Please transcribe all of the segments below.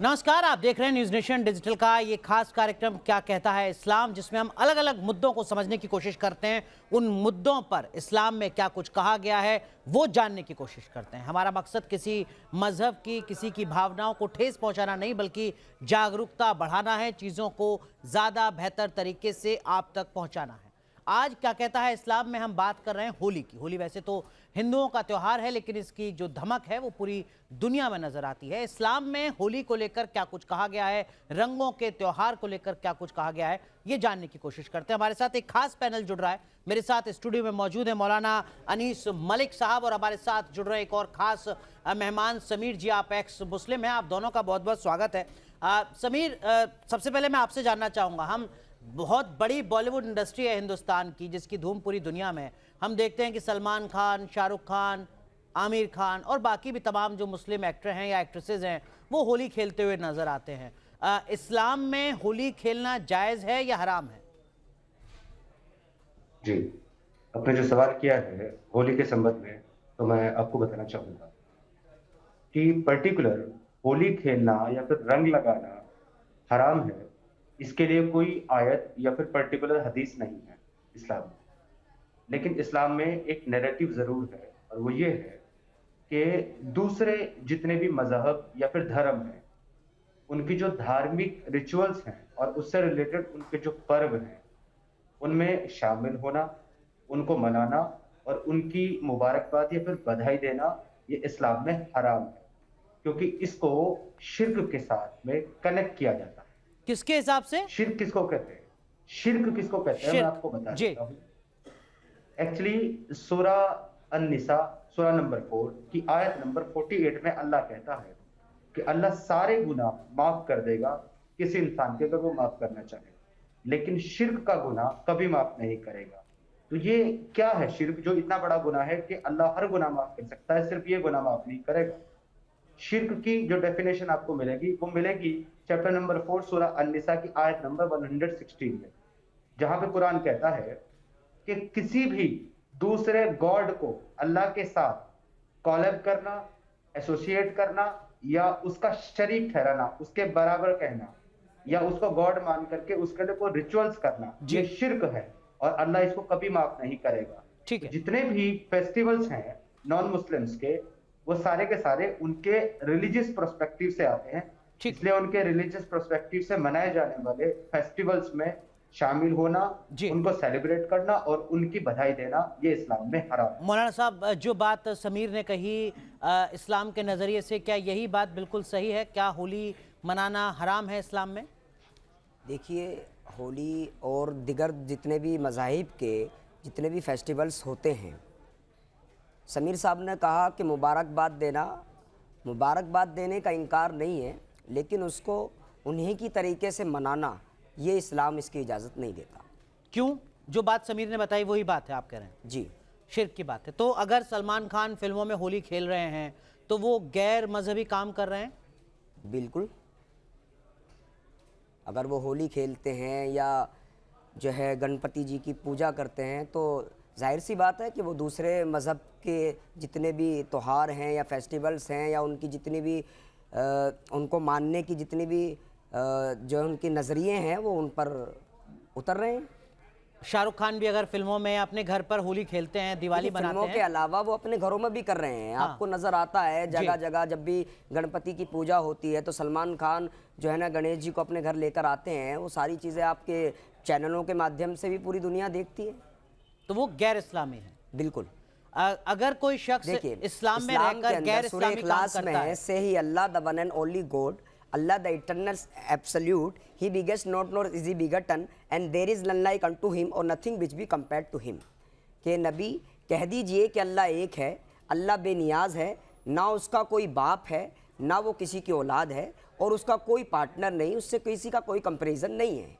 नमस्कार, आप देख रहे हैं न्यूज़ नेशन डिजिटल का ये खास कार्यक्रम क्या कहता है इस्लाम, जिसमें हम अलग अलग मुद्दों को समझने की कोशिश करते हैं। उन मुद्दों पर इस्लाम में क्या कुछ कहा गया है वो जानने की कोशिश करते हैं। हमारा मकसद किसी मजहब की, किसी की भावनाओं को ठेस पहुंचाना नहीं, बल्कि जागरूकता बढ़ाना है, चीज़ों को ज़्यादा बेहतर तरीके से आप तक पहुँचाना है। आज क्या कहता है इस्लाम में हम बात कर रहे हैं होली की। होली वैसे तो हिंदुओं का त्यौहार है, लेकिन इसकी जो धमक है वो पूरी दुनिया में नजर आती है। इस्लाम में होली को लेकर क्या कुछ कहा गया है, रंगों के त्यौहार को लेकर क्या कुछ कहा गया है, ये जानने की कोशिश करते हैं। हमारे साथ एक खास पैनल जुड़ रहा है। मेरे साथ स्टूडियो में मौजूद है मौलाना अनीस मलिक साहब, और हमारे साथ जुड़ रहे हैं एक और खास मेहमान समीर जी। आप एक्स मुस्लिम हैं, आप दोनों का बहुत बहुत स्वागत है। समीर, सबसे पहले मैं आपसे जानना चाहूँगा, हम बहुत बड़ी बॉलीवुड इंडस्ट्री है हिंदुस्तान की, जिसकी धूम पूरी दुनिया में। हम देखते हैं कि सलमान खान, शाहरुख खान, आमिर खान और बाकी भी तमाम जो मुस्लिम एक्टर हैं या एक्ट्रेसेस हैं वो होली खेलते हुए नजर आते हैं। इस्लाम में होली खेलना जायज़ है या हराम है? जी, आपने जो सवाल किया है होली के संबंध में, तो मैं आपको बताना चाहूँगा कि पर्टिकुलर होली खेलना या फिर रंग लगाना हराम है, इसके लिए कोई आयत या फिर पर्टिकुलर हदीस नहीं है इस्लाम में। लेकिन इस्लाम में एक नैरेटिव ज़रूर है, और वो ये है कि दूसरे जितने भी मज़हब या फिर धर्म हैं, उनकी जो धार्मिक रिचुअल्स हैं और उससे रिलेटेड उनके जो पर्व हैं, उनमें शामिल होना, उनको मनाना और उनकी मुबारकबाद या फिर बधाई देना, ये इस्लाम में हराम है, क्योंकि इसको शिर्क के साथ में कनेक्ट किया जाता है। किसके हिसाब से? शिर्क किसको कहते हैं? शिर्क किसको कहते हैं, मैं आपको बता देता हूँ। एक्चुअली सूरा अन-निसा, सूरा नंबर 4 की आयत नंबर 48 में अल्लाह कहता है कि अल्लाह सारे गुनाह माफ कर देगा किसी इंसान के, अगर वो माफ करना चाहे, लेकिन शिर्क का गुनाह कभी माफ नहीं करेगा। तो ये क्या है शिर्क, जो इतना बड़ा गुनाह है कि अल्लाह हर गुनाह माफ कर सकता है, सिर्फ ये गुनाह माफ नहीं करेगा। शिर्क की जो डेफिनेशन आपको मिलेगी वो मिलेगी चैप्टर नंबर 4 सूरा अन-निसा की आयत नंबर 116 में, जहां पे कुरान कहता है कि किसी भी दूसरे गॉड को अल्लाह के साथ कॉलैब करना, एसोसिएट करना या उसका शरीक ठहराना, उसके बराबर कहना या उसको गॉड मान करके उसके लिए कोई रिचुअल्स करना, ये शिर्क है और अल्लाह इसको कभी माफ नहीं करेगा। ठीक है। जितने भी फेस्टिवल्स हैं नॉन मुस्लिम्स के, वो सारे के सारे उनके रिलीजियस पर्सपेक्टिव से आते हैं, इसलिए उनके रिलीजियस पर्सपेक्टिव से मनाए जाने वाले फेस्टिवल्स में शामिल होना, उनको सेलिब्रेट करना और उनकी बधाई देना, ये इस्लाम में हराम है। मौलाना साहब, जो बात समीर ने कही इस्लाम के नज़रिए से, क्या यही बात बिल्कुल सही है? क्या होली मनाना हराम है इस्लाम में? देखिए, होली और दिगर जितने भी मज़ाहिब के जितने भी फेस्टिवल्स होते हैं, समीर साहब ने कहा कि मुबारकबाद देने का इनकार नहीं है, लेकिन उसको उन्हीं की तरीके से मनाना, ये इस्लाम इसकी इजाज़त नहीं देता। क्यों? जो बात समीर ने बताई वही बात है, आप कह रहे हैं? जी, शिर्क की बात है। तो अगर सलमान खान फिल्मों में होली खेल रहे हैं तो वो गैर मजहबी काम कर रहे हैं? बिल्कुल। अगर वो होली खेलते हैं या जो है गणपति जी की पूजा करते हैं, तो जाहिर सी बात है कि वो दूसरे मज़हब के जितने भी त्यौहार हैं या फेस्टिवल्स हैं या उनकी जितनी भी उनको मानने की जितनी भी जो उनके नज़रिए हैं, वो उन पर उतर रहे हैं। शाहरुख खान भी अगर फिल्मों में अपने घर पर होली खेलते हैं, दिवाली बनाते हैं, फिल्मों के अलावा वो अपने घरों में भी कर रहे हैं। हाँ। आपको नज़र आता है जगह जगह जब भी गणपति की पूजा होती है तो सलमान खान जो है ना गणेश जी को अपने घर लेकर आते हैं। वो सारी चीज़ें आपके चैनलों के माध्यम से भी पूरी दुनिया देखती है। तो वो गैर इस्लामी है। बिल्कुल। अगर कोई शख्स इस्लाम में रहकर गैर इस्लामी काम करता है, से ही Allah the one and only God, Allah the eternal absolute, he begets not nor is he begotten, and there is none like unto him or nothing which be compared to him। कि नबी कह दीजिए कि अल्लाह एक है, अल्लाह बेनियाज है, ना उसका कोई बाप है, ना वो किसी की औलाद है, और उसका कोई पार्टनर नहीं, उससे किसी का कोई कंपैरिजन नहीं है।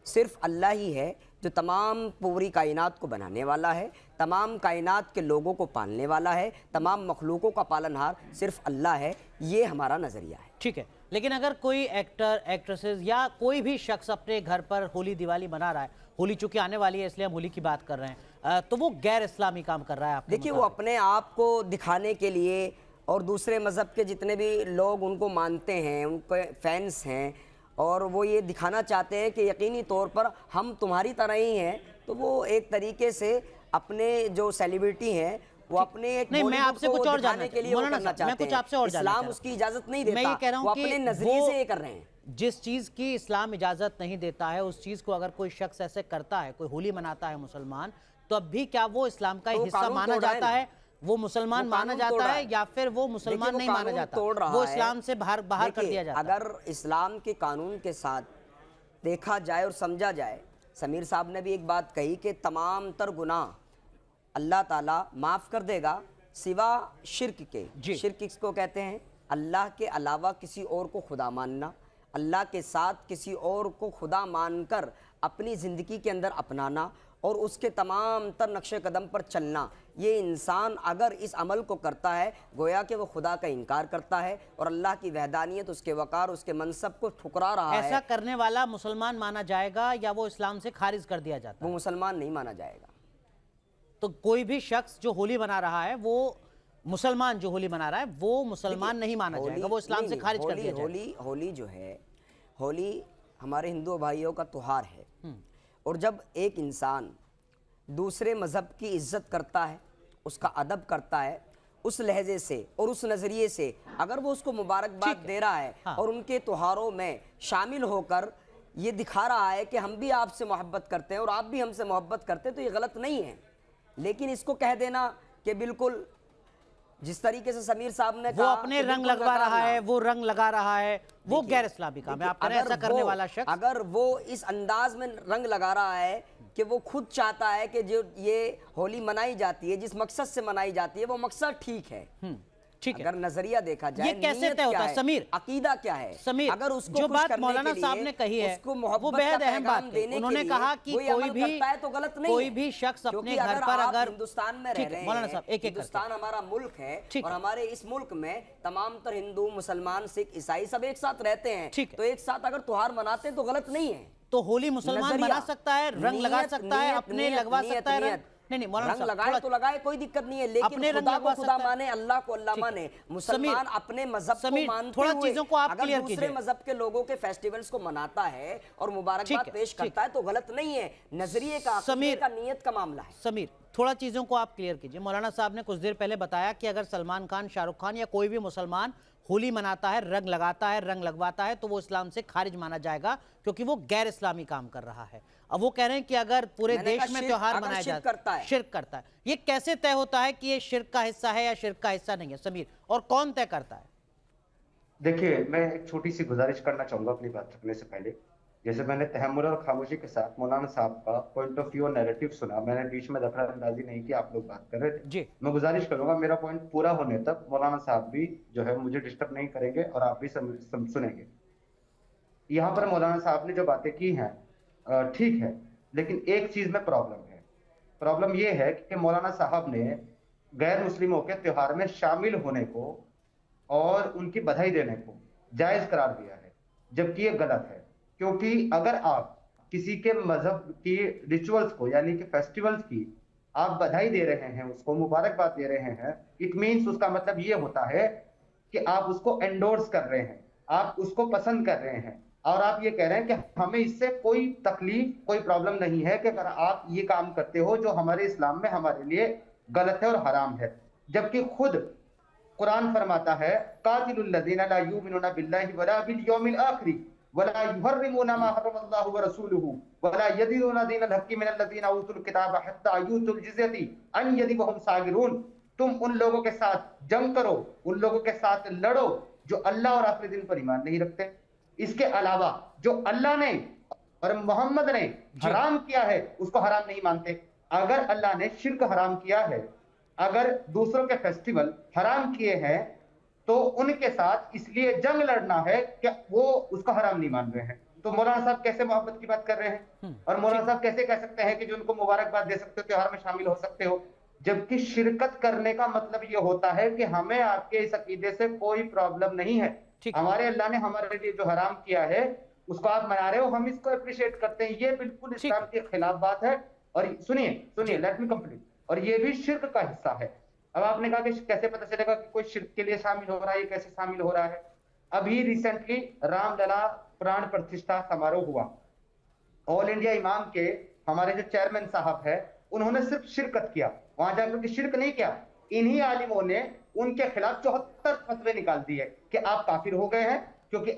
सिर्फ अल्लाह ही है जो तमाम पूरी कायनात को बनाने वाला है, तमाम कायनात के लोगों को पालने वाला है, तमाम मखलूकों का पालनहार सिर्फ अल्लाह है। ये हमारा नज़रिया है। ठीक है, लेकिन अगर कोई एक्टर, एक्ट्रेसेस या कोई भी शख्स अपने घर पर होली दिवाली मना रहा है, होली चूंकि आने वाली है इसलिए हम होली की बात कर रहे हैं, तो वो गैर इस्लामी काम कर रहा है। देखिए, वो अपने आप को दिखाने के लिए اور دوسرے مذہب کے جتنے بھی لوگ ان کو مانتے ہیں، ان کے فینس ہیں، اور وہ یہ دکھانا چاہتے ہیں کہ یقینی طور پر ہم تمہاری طرح ہی ہیں، تو وہ ایک طریقے سے اپنے جو سیلیبریٹی ہیں وہ اپنے ایک نہیں، میں آپ سے کچھ اور جاننا کے لیے وہ کرنا چاہتے ہیں. اسلام اس کی اجازت نہیں میں یہ کہہ رہا دیتا، وہ ہوں اپنے کہ نظریے سے یہ کر رہے ہیں. جس چیز کی اسلام اجازت نہیں دیتا ہے اس چیز کو اگر کوئی شخص ایسے کرتا ہے، کوئی ہولی مناتا ہے مسلمان، تو اب بھی کیا وہ اسلام کا حصہ مانا جاتا ہے؟ وہ مسلمان مانا جاتا ہے یا پھر وہ مسلمان نہیں مانا جاتا؟ وہ اسلام سے باہر کر دیا جاتا ہے. اگر اسلام کے قانون کے ساتھ دیکھا جائے اور سمجھا جائے، سمیر صاحب نے بھی ایک بات کہی کہ تمام تر گناہ اللہ تعالیٰ معاف کر دے گا سوا شرک کے. شرک کس کو کہتے ہیں؟ اللہ کے علاوہ کسی اور کو خدا ماننا، اللہ کے ساتھ کسی اور کو خدا مان کر اپنی زندگی کے اندر اپنانا اور اس کے تمام تر نقش قدم پر چلنا. یہ انسان اگر اس عمل کو کرتا ہے گویا کہ وہ خدا کا انکار کرتا ہے اور اللہ کی وحدانیت، اس کے وقار، اس کے منصب کو ٹھکرا رہا ہے. ایسا کرنے والا مسلمان مانا جائے گا یا وہ اسلام سے خارج کر دیا جاتا ہے؟ وہ مسلمان نہیں مانا جائے گا. تو کوئی بھی شخص جو ہولی منا رہا ہے، وہ مسلمان جو ہولی منا رہا ہے وہ مسلمان نہیں مانا جائے گا، وہ اسلام سے خارج کر دیا جائے گا. ہولی جو ہے، ہولی ہمارے ہندو بھائیوں کا تہوار ہے، اور جب ایک انسان دوسرے مذہب کی عزت کرتا ہے، اس کا ادب کرتا ہے، اس لہجے سے اور اس نظریے سے اگر وہ اس کو مبارکباد دے رہا ہے اور ان کے تہواروں میں شامل ہو کر یہ دکھا رہا ہے کہ ہم بھی آپ سے محبت کرتے ہیں اور آپ بھی ہم سے محبت کرتے ہیں، تو یہ غلط نہیں ہے. لیکن اس کو کہہ دینا کہ بالکل جس طریقے سے سمیر صاحب نے کہا وہ اپنے رنگ لگوا رہا ہے، وہ رنگ لگا رہا ہے، وہ غیر اسلامی کام ہے. آپ کہہ رہے ہیں ایسا کرنے والا شخص اگر وہ اس انداز میں رنگ لگا رہا ہے کہ وہ خود چاہتا ہے کہ جو یہ ہولی منائی جاتی ہے، جس مقصد سے منائی جاتی ہے، وہ مقصد ٹھیک ہے. اگر نظریہ دیکھا جائے یہ کیسے طے ہوتا ہے سمیر؟ عقیدہ کیا ہے؟ سمیر، اگر اس کو جو بات مولانا صاحب نے کہی ہے وہ بہت اہم بات ہے. انہوں نے کہا کہ کوئی بھی شخص اپنے گھر پر اگر ہندوستان میں رہ رہے ہیں، ہندوستان ہمارا ملک ہے اور ہمارے اس ملک میں تمام تر ہندو، مسلمان، سکھ، عیسائی سب ایک ساتھ رہتے ہیں، تو ایک ساتھ اگر تہوار مناتے ہیں تو غلط نہیں ہے. تو ہولی مسلمان منا سکتا ہے، رنگ لگا سکتا ہے، اپنے لگوا سکتا ہے رنگ. رنگ لگائے تو لگائے، کوئی دقت نہیں ہے، لیکن خدا کو خدا مانے، اللہ کو اللہ مانے. مسلمان اپنے مذہب کو مانتے ہوئے اگر دوسرے مذہب کے لوگوں کے فیسٹیولز کو مناتا ہے اور مبارکباد پیش کرتا ہے تو غلط نہیں ہے. نظریے کا، عقیدے کا، نیت کا معاملہ ہے. سمیر، تھوڑا چیزوں کو آپ کلیئر کیجئے. مولانا صاحب نے کچھ دیر پہلے بتایا کہ اگر سلمان خان، شاہ رخ خان یا کوئی بھی مسلمان ہولی مناتا ہے، رنگ لگاتا ہے، رنگ لگواتا ہے، تو وہ اسلام سے خارج مانا جائے گا کیونکہ وہ غیر اسلامی کام کر رہا ہے. اب وہ کہہ رہے ہیں کہ اگر پورے دیش میں تہوار منایا جاتا ہے، شرک کرتا ہے. یہ کیسے طے ہوتا ہے کہ یہ شرک کا حصہ ہے یا شرک کا حصہ نہیں ہے سمیر؟ اور کون طے کرتا ہے؟ دیکھیے، میں ایک چھوٹی سی گزارش کرنا چاہوں گا اپنی بات رکھنے سے پہلے. جیسے میں نے تحمل اور خاموشی کے ساتھ مولانا صاحب کا پوائنٹ آف ویو اور نیریٹو سنا، میں نے بیچ میں دخل اندازی نہیں کی، آپ لوگ بات کر رہے تھے. میں گزارش کروں گا میرا پوائنٹ پورا ہونے تک مولانا صاحب بھی جو ہے مجھے ڈسٹرب نہیں کریں گے اور آپ بھی سنیں گے. یہاں پر مولانا صاحب نے جو باتیں کی ہیں ٹھیک ہے، لیکن ایک چیز میں پرابلم ہے. پرابلم یہ ہے کہ مولانا صاحب نے غیر مسلموں کے تہوار میں شامل ہونے کو اور ان کی بدھائی دینے کو جائز قرار دیا ہے، جبکہ یہ غلط ہے. کیونکہ اگر آپ کسی کے مذہب کی ریچولز کو یعنی کہ فیسٹیولز کی آپ بدھائی دے رہے ہیں، اس کو مبارکباد دے رہے ہیں، اٹ مینس اس کا مطلب یہ ہوتا ہے کہ آپ اس کو انڈورس کر رہے ہیں، آپ اس کو پسند کر رہے ہیں، اور آپ یہ کہہ رہے ہیں کہ ہمیں اس سے کوئی تکلیف، کوئی پرابلم نہیں ہے کہ اگر آپ یہ کام کرتے ہو جو ہمارے اسلام میں ہمارے لیے غلط ہے اور حرام ہے. جبکہ خود قرآن فرماتا ہے قاتل الذین لا یؤمنون باللہ ولا بالیوم الآخر ولا يحرمون ما حرم اللہ ورسولہ ولا یدینون دین الحق من الذین اوتوا الکتاب حتی یؤتوا الجزیۃ عن ید وہم صاغرون. تم ان لوگوں کے ساتھ جنگ کرو، ان لوگوں کے ساتھ لڑو جو اللہ اور آخری دن پر ایمان نہیں رکھتے. اس کے علاوہ جو اللہ نے اور محمد نے حرام کیا ہے اس کو حرام نہیں مانتے. اگر اللہ نے شرک حرام کیا ہے، اگر دوسروں کے فیسٹیول حرام کیے ہیں، تو ان کے ساتھ اس لیے جنگ لڑنا ہے کہ وہ اس کو حرام نہیں مان رہے ہیں. تو مولانا صاحب کیسے محبت کی بات کر رہے ہیں؟ اور مولانا صاحب کیسے کہہ سکتے ہیں کہ جو ان کو مبارکباد دے سکتے ہو، تہوار میں شامل ہو سکتے ہو؟ جبکہ شرکت کرنے کا مطلب یہ ہوتا ہے کہ ہمیں آپ کے اس عقیدے سے کوئی پرابلم نہیں ہے. ہمارے اللہ نے ہمارے لیے جو حرام کیا ہے اس کو آپ منا رہے ہو، ہم اس کو اپریشیٹ کرتے ہیں. یہ بالکل اسلام کے خلاف بات ہے. اور سنیے لیٹ می کمپلیٹ. اور یہ بھی شرک کا حصہ ہے. अब आपने कहा कि कैसे पता चलेगा कि कोई शिर्क के लिए शामिल हो रहा है, ये कैसे शामिल हो रहा है? अभी रिसेंटली रामलला प्राण प्रतिष्ठा समारोह हुआ, ऑल इंडिया इमाम के हमारे जो चेयरमैन साहब है उन्होंने सिर्फ शिरकत किया, वहां जाकर के शिरक नहीं किया। इन्हीं आलिमों ने उनके खिलाफ 74 फतवे निकाल दिए कि आप काफिर हो गए हैं, क्योंकि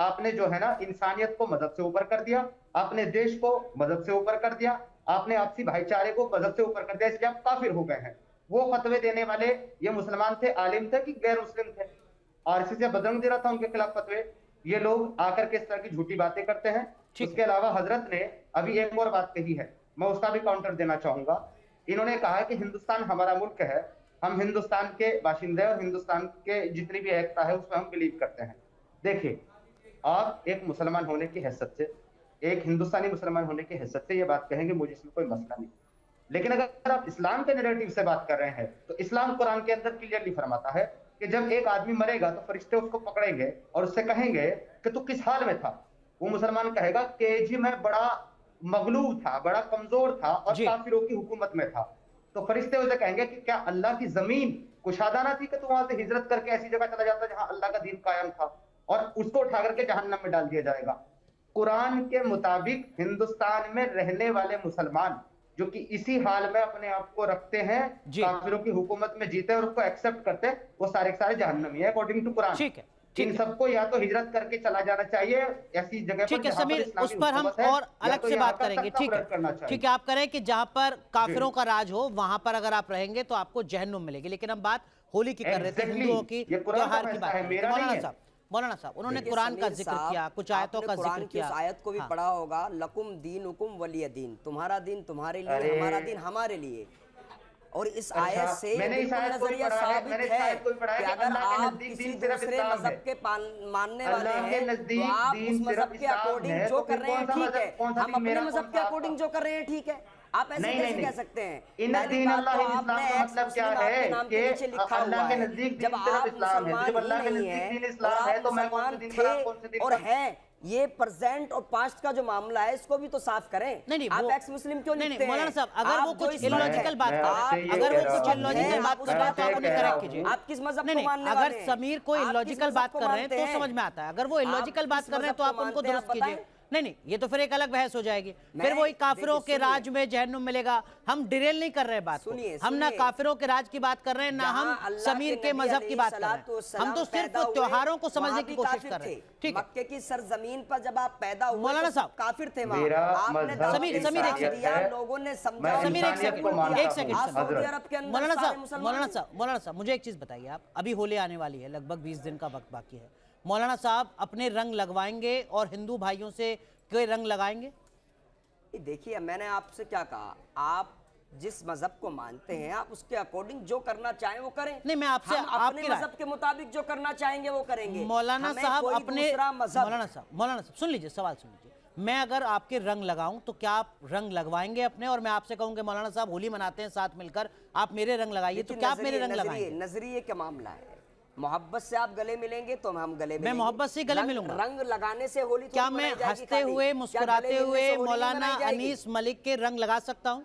आपने जो है ना इंसानियत को मजहब से ऊपर कर दिया, आपने देश को मजहब से ऊपर कर दिया, आपने आपसी भाईचारे को मजहब से ऊपर कर दिया, इसलिए आप काफिर हो गए हैं। वो फतवे देने वाले ये मुसलमान थे, आलिम थे कि गैर मुस्लिम थे? आरएसएस या बजरंग दे रहा था उनके खिलाफ फतवे। ये लोग आकर के इस तरह की झूठी बातें करते हैं। इसके अलावा हजरत ने अभी एक और बात कही है, मैं उसका भी काउंटर देना चाहूंगा। इन्होंने कहा कि हिंदुस्तान हमारा मुल्क है, हम हिंदुस्तान के बाशिंदे और हिंदुस्तान के जितनी भी एकता है उसमें हम बिलीव करते हैं। देखिए, आप एक मुसलमान होने की हैसियत से, एक हिंदुस्तानी मुसलमान होने की हैसियत से ये बात कहेंगे, मुझे इसमें कोई मसला नहीं। लेकिन अगर आप इस्लाम के नैरेटिव से बात कर रहे हैं तो इस्लाम कुरान के अंदर क्लियरली फरमाता है कि जब एक आदमी मरेगा तो फरिश्ते उसको पकड़ेंगे और उससे कहेंगे कि तू किस हाल में था। वो मुसलमान कहेगा कि जी मैं बड़ा मगलूब था, बड़ा कमजोर था और काफिरों की हुकूमत में था। तो फरिश्ते उसे कहेंगे कि क्या अल्लाह की जमीन कुशादा ना थी कि तू वहां से हिजरत करके ऐसी जगह चला जाता जहां अल्लाह का दीन कायम था, और उसको उठा करके जहन्नम में डाल दिया जाएगा। कुरान के मुताबिक हिंदुस्तान में रहने वाले मुसलमान जो कि इसी हाल में अपने आप को रखते हैं, काफिरों की हुकूमत में जीते और उसको एक्सेप्ट करते हैं, वो सारे के सारे जहन्नमी है अकॉर्डिंग टू कुरान। ठीक है, इन सबको या तो हिजरत करके चला जाना चाहिए ऐसी जगह पर। ठीक है समीर, उस पर हम और अलग से बात करेंगे। ठीक है, ठीक है, आप करें कि जहां पर काफिरों का राज हो वहां पर अगर आप रहेंगे तो आपको जहन्नुम मिलेगी। लेकिन हम बात होली की कर रहे थे, हिंदुओं की त्योहार की बात। मौलाना साहब उन्होंने कुरान का जिक्र किया, कुछ आयतों का जिक्र किया, आयत को भी पढ़ा होगा, लकुम दीनुकुम वलिय दीन, तुम्हारा दीन तुम्हारे लिए, हमारा दीन हमारे लिए। और इस आयत से नजरिया साबित है कि अगर आप किसी दूसरे मजहब के मानने वाले हैं तो आप उस मजहब के अकॉर्डिंग जो कर रहे हैं ठीक है, हम अपने मजहब के अकॉर्डिंग जो कर रहे हैं ठीक है। आप ऐसे कैसे कह सकते हैं? पहली बात तो आपने मतलब क्या है कि अल्लाह के नजदीक जब आप मुसलमान ही नहीं है और आप मुसलमान थे और हैं, ये प्रेजेंट और पास्ट का जो मामला है इसको भी तो साफ करें। नहीं, आप एक्स मुस्लिम क्यों लिखते हैं? मौलाना साहब अगर वो कुछ इलॉजिकल बात कर रहे हैं, अगर वो कुछ इलॉजिकल बात कर रहे हैं तो आप उन्हें करेक्ट कीजिए। आप किस मजहब को मानने वाले हैं? अगर समीर कोई इलॉजिकल बात कर रहे हैं तो समझ में आता है, अगर वो इलॉजिकल बात कर रहे हैं तो आप उनको दुरुस्त कीजिए। नहीं, ये तो फिर एक अलग बहस हो जाएगी, फिर वही काफिरों के राज में जहन्नुम मिलेगा। हम डिरेल नहीं कर रहे बात को, हम ना काफिरों के राज की बात कर रहे हैं ना हम समीर के मजहब की बात कर रहे हैं, हम तो सिर्फ त्योहारों को समझने की कोशिश कर रहे हैं। ठीक है, मक्के की सरजमीन पर जब आप पैदा हुए मौलाना साहब काफिर थे वहां, आपने समीर एक सेकंड, लोगों ने समझा, समीर एक सेकंड, सऊदी अरब के अंदर मौलाना साहब मुझे एक चीज बताइए, आप अभी होली आने वाली है, लगभग 20 दिन का वक्त बाकी है, मौलाना साहब अपने रंग लगवाएंगे और हिंदू भाइयों से कोई रंग लगाएंगे? देखिए मैंने आपसे क्या कहा, आप जिस मजहब को मानते हैं आप उसके अकॉर्डिंग जो करना चाहें वो करें। नहीं, मैं आपसे अपने मजहब के मुताबिक जो करना चाहेंगे वो करेंगे। मौलाना साहब अपने मौलाना साहब सुन लीजिए, सवाल सुन लीजिए। मैं अगर आपके रंग लगाऊं तो क्या आप रंग लगवाएंगे अपने? और मैं आपसे कहूंगा मौलाना साहब होली मनाते हैं साथ मिलकर, आप मेरे रंग लगाइए, तो क्या आप मेरे रंग लगाएंगे? नजरिए का मामला है, मोहब्बत से आप गले मिलेंगे तो हम गले मिलेंगे। मैं मोहब्बत से गले मिलूंगा। रंग लगाने से होली क्या मैं हंसते हुए मुस्कुराते हुए मौलाना अनीस मलिक के रंग लगा सकता हूं?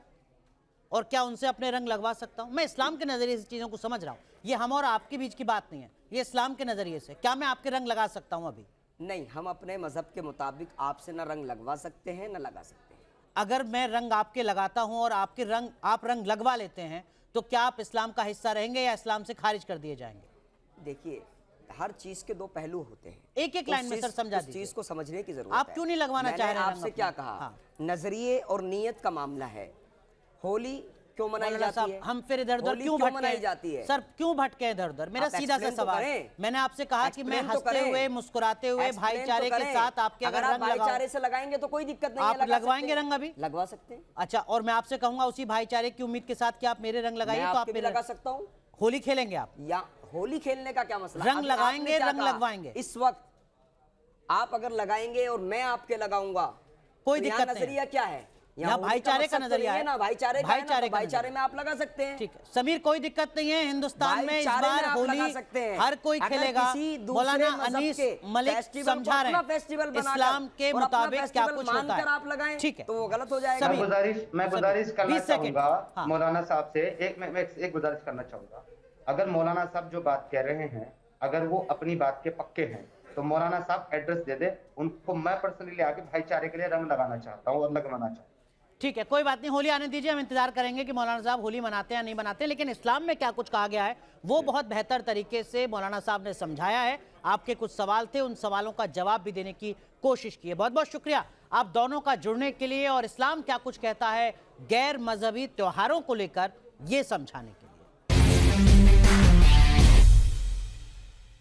और क्या उनसे अपने रंग लगवा सकता हूं? मैं इस्लाम के नजरिए से चीजों को समझ रहा हूं, ये हम और आपके बीच की बात नहीं है, ये इस्लाम के नजरिए से। क्या मैं आपके रंग लगा सकता हूं अभी? नहीं, हम अपने मजहब के मुताबिक आपसे ना रंग लगवा सकते हैं ना लगा सकते हैं। अगर मैं रंग आपके लगाता हूं और आप रंग लगवा लेते हैं तो क्या आप इस्लाम का हिस्सा रहेंगे या इस्लाम से खारिज कर दिए जाएंगे? देखिए हर चीज के दो पहलू होते हैं, एक लाइन में सर समझा दीजिए। चीज को समझने की जरूरत है। आप क्यों नहीं लगवाना चाह रहे हैं? आपसे क्या कहा, नजरिए और नीयत का मामला है। होली क्यों मनाई जाती है? हम फिर इधर उधर क्यों भटके जाती है? सर क्यों भटके इधर उधर? मेरा सीधा सा सवाल, मैंने आपसे कहा कि मैं हंसते हुए मुस्कुराते हुए भाईचारे के साथ आपके अगर रंग भाईचारे से लगाएंगे तो कोई दिक्कत नहीं है। आप लगवाएंगे रंग? अभी लगवा सकते हैं। अच्छा, और मैं आपसे कहूंगा उसी भाईचारे की उम्मीद के साथ कि आप मेरे रंग लगाइए, तो आप मेरे लगा सकता हूँ। होली खेलेंगे आप? या होली खेलने का क्या मसला? रंग लगाएंगे, रंग लगवाएंगे। इस वक्त आप अगर लगाएंगे और मैं आपके लगाऊंगा, कोई दिक्कत नहीं। नजरिया क्या है? यहाँ होली भाईचारे का मकसद तो नजरिया नहीं है ना, भाईचारे का है ना, भाईचारे तो का भाईचारे नजरिया। में आप लगा सकते हैं। ठीक है समीर, कोई दिक्कत नहीं है, हिंदुस्तान में इस भाईचारे बार में आप होली लगा सकते हैं। हर कोई अगर खेलेगा। किसी दूसरे मौलाना मजहब अनीस के मलिक फेस्टिवल को समझा रहे अपना हैं फेस्टिवल बनाकर इस्लाम के और अपना मुताबिक क्या फेस्टिवल कुछ होता मानकर है। आप लगाएं, ठीक है तो वो गलत हो जाएगा। समीर, मैं गुजारिश करना 20 सेकंड। चाहूंगा हाँ। मौलाना साहब से, मैं एक गुजारिश करना चाहूंगा। अगर मौलाना साहब जो बात कह रहे हैं, अगर वो अपनी बात के पक्के हैं, तो मौलाना साहब एड्रेस दे दे उनको। मैं पर्सनली आके भाईचारे के लिए रंग लगाना चाहता हूँ और लगवाना चाहता हूँ। ठीक है, कोई बात नहीं, होली आने दीजिए, हम इंतजार करेंगे कि मौलाना साहब होली मनाते हैं या नहीं मनाते, लेकिन इस्लाम में क्या कुछ कहा गया है वो बहुत बेहतर तरीके से मौलाना साहब ने समझाया है। आपके कुछ सवाल थे, उन सवालों का जवाब भी देने की कोशिश की है। बहुत बहुत शुक्रिया आप दोनों का जुड़ने के लिए और इस्लाम क्या कुछ कहता है गैर मजहबी त्योहारों को लेकर ये समझाने के लिए।